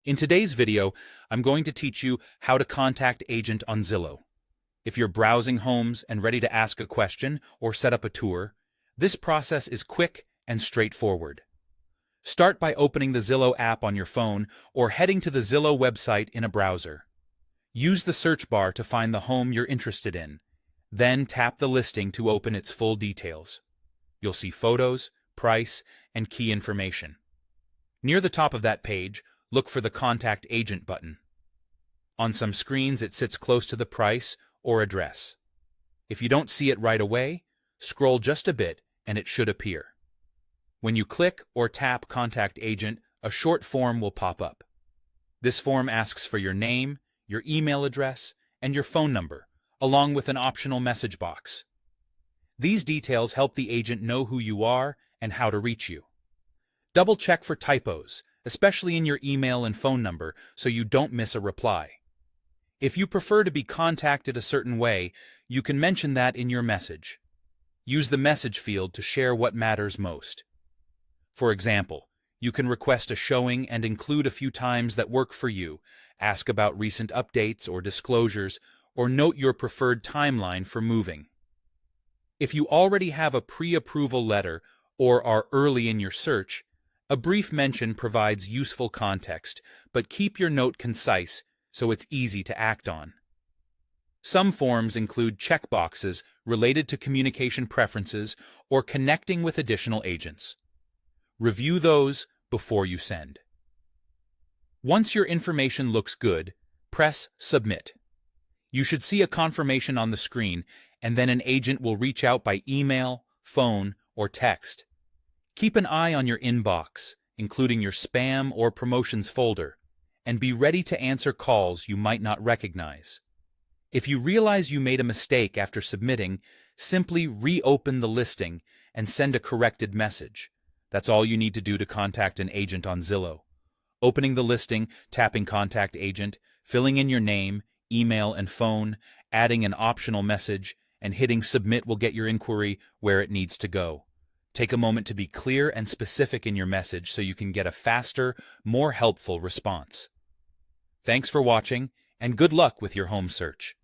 In today's video, I'm going to teach you how to contact agent on Zillow. If you're browsing homes and ready to ask a question or set up a tour, this process is quick and straightforward. Start by opening the Zillow app on your phone or heading to the Zillow website in a browser. Use the search bar to find the home you're interested in. Then tap the listing to open its full details. You'll see photos, price, and key information. Near the top of that page, look for the Contact Agent button. On some screens, it sits close to the price or address. If you don't see it right away, scroll just a bit and it should appear. When you click or tap Contact Agent, a short form will pop up. This form asks for your name, your email address, and your phone number, along with an optional message box. These details help the agent know who you are and how to reach you. Double-check for typos, especially in your email and phone number, so you don't miss a reply. If you prefer to be contacted a certain way, you can mention that in your message. Use the message field to share what matters most. For example, you can request a showing and include a few times that work for you, ask about recent updates or disclosures, or note your preferred timeline for moving. If you already have a pre-approval letter or are early in your search, a brief mention provides useful context, but keep your note concise so it's easy to act on. Some forms include checkboxes related to communication preferences or connecting with additional agents. Review those before you send. Once your information looks good, press Submit. You should see a confirmation on the screen, and then an agent will reach out by email, phone, or text. Keep an eye on your inbox, including your spam or promotions folder, and be ready to answer calls you might not recognize. If you realize you made a mistake after submitting, simply reopen the listing and send a corrected message. That's all you need to do to contact an agent on Zillow. Opening the listing, tapping Contact Agent, filling in your name, email, and phone, adding an optional message, and hitting Submit will get your inquiry where it needs to go. Take a moment to be clear and specific in your message so you can get a faster, more helpful response. Thanks for watching, and good luck with your home search.